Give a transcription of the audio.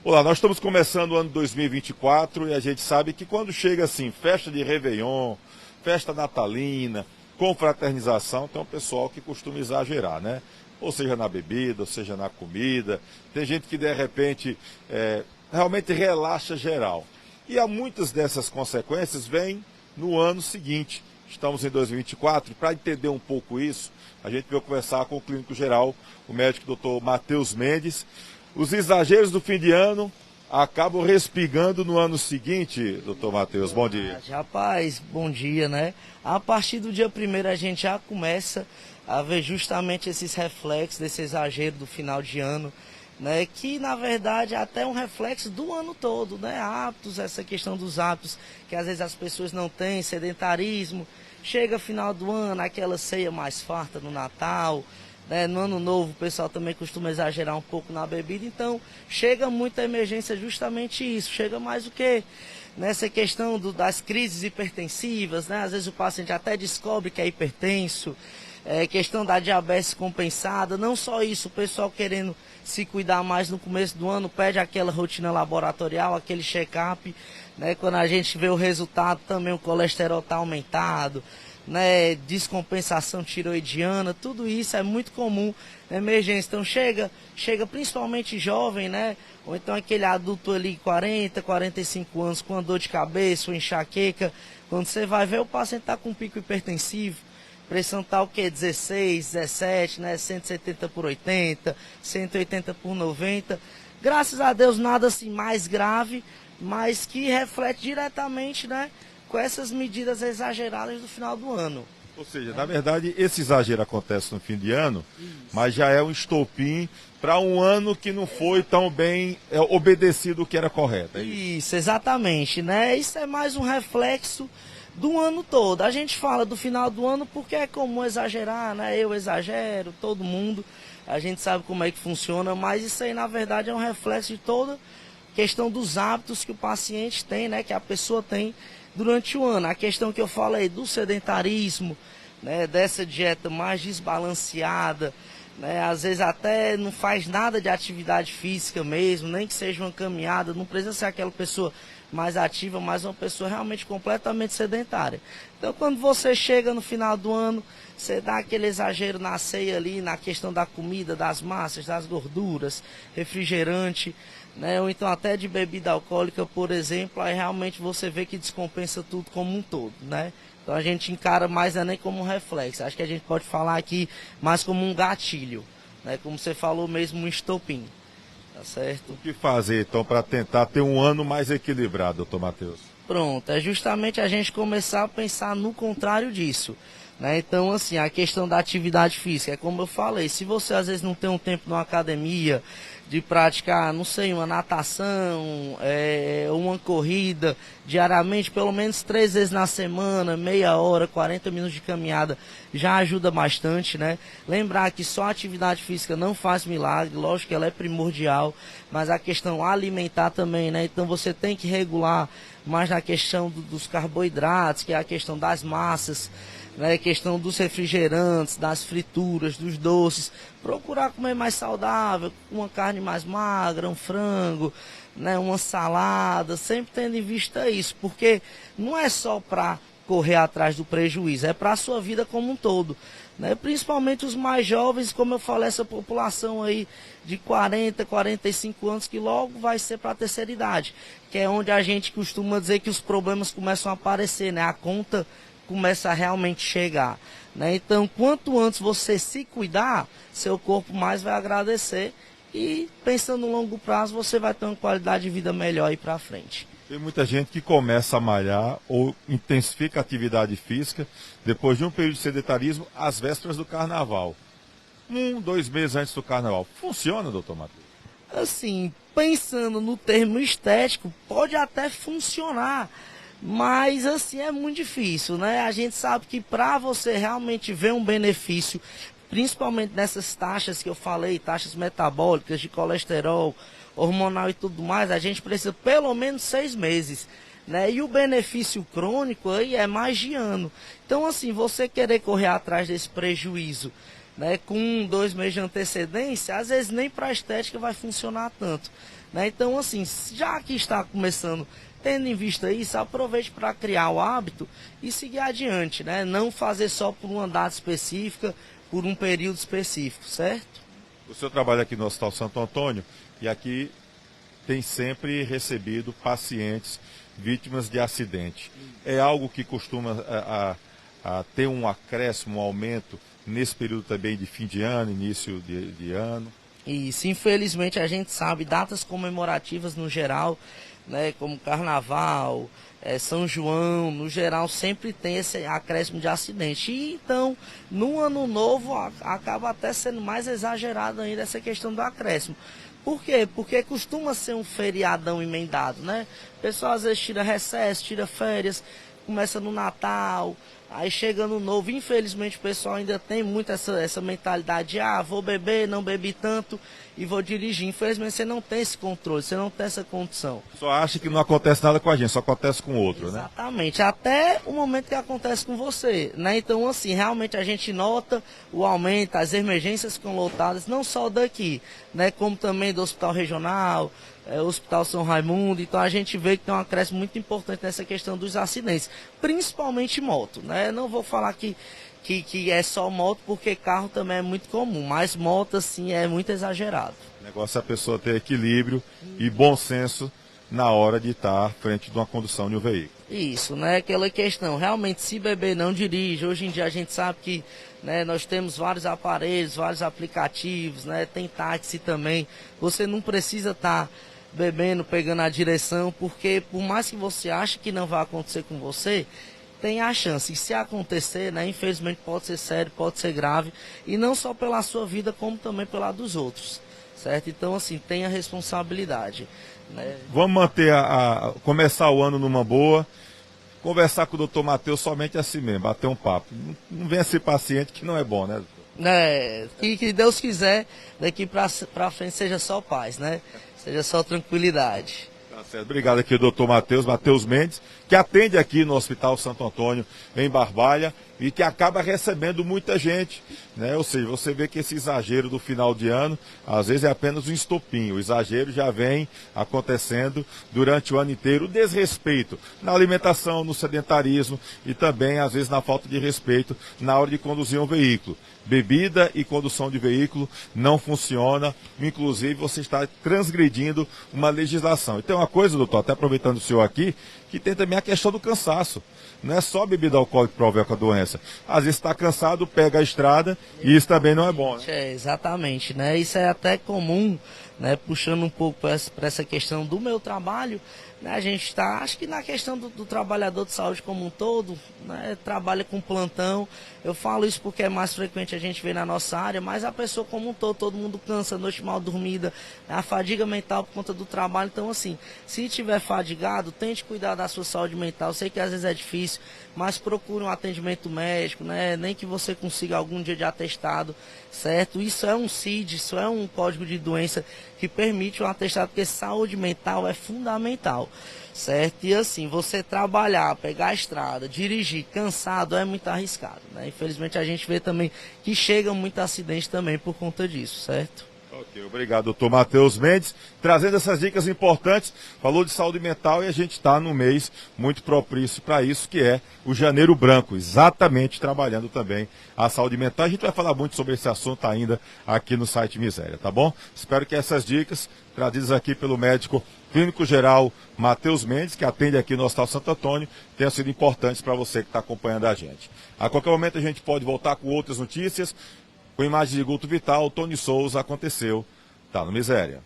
Olá, nós estamos começando o ano 2024 e a gente sabe que quando chega assim, festa de Réveillon, festa natalina, confraternização, tem um pessoal que costuma exagerar, né? Ou seja na bebida, ou seja na comida. Tem gente que de repente realmente relaxa geral. E há muitas dessas consequências vêm no ano seguinte. Estamos em 2024 e para entender um pouco isso, a gente veio conversar com o clínico geral, o médico Dr. Matheus Mendes. Os exageros do fim de ano acabam respingando no ano seguinte, doutor Matheus. Bom dia. Rapaz, bom dia, né? A partir do dia 1º a gente já começa a ver justamente esses reflexos desse exagero do final de ano, né? Que na verdade é até um reflexo do ano todo, né? Hábitos, essa questão dos hábitos que às vezes as pessoas não têm, sedentarismo. Chega final do ano, aquela ceia mais farta no Natal, né? No ano novo o pessoal também costuma exagerar um pouco na bebida, então chega muita emergência justamente isso, chega mais o que? Nessa questão das crises hipertensivas, né? Às vezes o paciente até descobre que é hipertenso, questão da diabetes compensada, não só isso, o pessoal querendo se cuidar mais no começo do ano, pede aquela rotina laboratorial, aquele check-up, né? Quando a gente vê o resultado também o colesterol está aumentado, né, descompensação tiroidiana, tudo isso é muito comum na emergência. Então chega principalmente jovem, né, ou então aquele adulto ali 40, 45 anos com dor de cabeça, ou enxaqueca, quando você vai ver o paciente está com um pico hipertensivo, pressão tá o quê? 16, 17, né, 170 por 80, 180 por 90, graças a Deus nada assim mais grave, mas que reflete diretamente, né, com essas medidas exageradas do final do ano. Ou seja, na verdade, esse exagero acontece no fim de ano, mas já é um estopim para um ano que não foi tão bem obedecido o que era correto. Isso, exatamente, né? Isso é mais um reflexo do ano todo. A gente fala do final do ano porque é comum exagerar, né? Eu exagero, todo mundo, a gente sabe como é que funciona, mas isso aí na verdade é um reflexo de toda questão dos hábitos que o paciente tem, né? Que a pessoa tem durante o ano. A questão que eu falei do sedentarismo, né, dessa dieta mais desbalanceada, né, às vezes até não faz nada de atividade física mesmo, nem que seja uma caminhada, não precisa ser aquela pessoa mais ativa, mas uma pessoa realmente completamente sedentária. Então quando você chega no final do ano, você dá aquele exagero na ceia ali, na questão da comida, das massas, das gorduras, refrigerante, né, ou então até de bebida alcoólica, por exemplo, aí realmente você vê que descompensa tudo como um todo, né? Então a gente encara mais nem como um reflexo, acho que a gente pode falar aqui mais como um gatilho, né? Como você falou mesmo, um estopim, tá certo? O que fazer então para tentar ter um ano mais equilibrado, doutor Matheus? Pronto, é justamente a gente começar a pensar no contrário disso, né? Então assim, a questão da atividade física, é como eu falei, se você às vezes não tem um tempo numa academia, de praticar, não sei, uma natação, uma corrida diariamente, pelo menos 3 vezes na semana, meia hora, 40 minutos de caminhada, já ajuda bastante, né? Lembrar que só a atividade física não faz milagre, lógico que ela é primordial, mas a questão alimentar também, né? Então você tem que regular mais na questão dos carboidratos, que é a questão das massas, né, questão dos refrigerantes, das frituras, dos doces, procurar comer mais saudável, uma carne mais magra, um frango, né, uma salada, sempre tendo em vista isso, porque não é só para correr atrás do prejuízo, é para a sua vida como um todo, né, principalmente os mais jovens, como eu falei, essa população aí de 40, 45 anos, que logo vai ser para a terceira idade, que é onde a gente costuma dizer que os problemas começam a aparecer, né, a conta começa a realmente chegar, né? Então, quanto antes você se cuidar, seu corpo mais vai agradecer e pensando no longo prazo, você vai ter uma qualidade de vida melhor aí para frente. Tem muita gente que começa a malhar ou intensifica a atividade física depois de um período de sedentarismo às vésperas do carnaval. 2 meses antes do carnaval. Funciona, doutor Matheus? Assim, pensando no termo estético, pode até funcionar, mas assim é muito difícil, né? A gente sabe que para você realmente ver um benefício, principalmente nessas taxas que eu falei, taxas metabólicas, de colesterol, hormonal e tudo mais, a gente precisa pelo menos 6 meses, né? E o benefício crônico aí é mais de ano. Então assim, você querer correr atrás desse prejuízo né, com 2 meses de antecedência, às vezes nem para a estética vai funcionar tanto. Né? Então, assim, já que está começando, tendo em vista isso, aproveite para criar o hábito e seguir adiante, né? Não fazer só por uma data específica, por um período específico, certo? O senhor trabalha aqui no Hospital Santo Antônio e aqui tem sempre recebido pacientes vítimas de acidente. É algo que costuma a ter um acréscimo, um aumento nesse período também de fim de ano, início de ano? Isso, infelizmente a gente sabe, datas comemorativas no geral, né, como Carnaval, São João, no geral sempre tem esse acréscimo de acidente. E então, no ano novo, acaba até sendo mais exagerado ainda essa questão do acréscimo. Por quê? Porque costuma ser um feriadão emendado, né? O pessoal às vezes tira recesso, tira férias, começa no Natal, aí chega no novo. Infelizmente o pessoal ainda tem muito essa mentalidade de, vou beber, não bebi tanto e vou dirigir. Infelizmente você não tem esse controle, você não tem essa condição. Só acha que não acontece nada com a gente, só acontece com o outro, né? Exatamente, até o momento que acontece com você, né? Então, assim, realmente a gente nota o aumento, as emergências ficam lotadas, não só daqui, né? Como também do Hospital Regional, Hospital São Raimundo. Então a gente vê que tem um acréscimo muito importante nessa questão dos acidentes, principalmente moto, né? Não vou falar que é só moto, porque carro também é muito comum, mas moto, assim, é muito exagerado. O negócio é a pessoa ter equilíbrio e bom senso na hora de estar à frente de uma condução de um veículo. Isso, né? Aquela questão, realmente, se beber não dirige. Hoje em dia a gente sabe que, né, nós temos vários aparelhos, vários aplicativos, né? Tem táxi também. Você não precisa estar bebendo, pegando a direção, porque por mais que você ache que não vai acontecer com você, tem a chance. E se acontecer, né, infelizmente pode ser sério, pode ser grave, e não só pela sua vida, como também pela dos outros, certo? Então, assim, tenha responsabilidade, né? Vamos manter começar o ano numa boa, conversar com o doutor Matheus somente assim mesmo, bater um papo. Não venha ser paciente que não é bom, né? Que Deus quiser, daqui para frente seja só paz, né? Seja só tranquilidade. Tá certo. Obrigado aqui, doutor Matheus Mendes, que atende aqui no Hospital Santo Antônio, em Barbalha, e que acaba recebendo muita gente, né? Ou seja, você vê que esse exagero do final de ano, às vezes é apenas um estopim. O exagero já vem acontecendo durante o ano inteiro. O desrespeito na alimentação, no sedentarismo e também, às vezes, na falta de respeito na hora de conduzir um veículo. Bebida e condução de veículo não funciona, inclusive você está transgredindo uma legislação. E tem uma coisa, doutor, até aproveitando o senhor aqui, que tem também a questão do cansaço. Não é só bebida alcoólica que provoca a doença. Às vezes está cansado, pega a estrada e isso também não é bom, né? Exatamente, né? Isso é até comum, né? Puxando um pouco para essa questão do meu trabalho, né? A gente está, acho que na questão do trabalhador de saúde como um todo, né? Trabalha com plantão. Eu falo isso porque é mais frequente a gente ver na nossa área, mas a pessoa como um todo mundo cansa, noite mal dormida, a fadiga mental por conta do trabalho. Então, assim, se estiver fadigado, tente cuidar da sua saúde mental. Sei que às vezes é difícil, mas procure um atendimento médico, né? Nem que você consiga algum dia de atestado, certo? Isso é um CID, isso é um código de doença que permite um atestado, porque saúde mental é fundamental, certo? E assim, você trabalhar, pegar a estrada, dirigir cansado é muito arriscado, né? Infelizmente a gente vê também que chega muito acidente também por conta disso, certo? Ok, obrigado, doutor Matheus Mendes, trazendo essas dicas importantes. Falou de saúde mental e a gente está num mês muito propício para isso, que é o Janeiro Branco, exatamente trabalhando também a saúde mental. A gente vai falar muito sobre esse assunto ainda aqui no site Miséria, tá bom? Espero que essas dicas, trazidas aqui pelo médico clínico geral Matheus Mendes, que atende aqui no Hospital Santo Antônio, tenham sido importantes para você que está acompanhando a gente. A qualquer momento a gente pode voltar com outras notícias. Com imagens de Guto Vital, Tony Souza, aconteceu, tá no Miséria.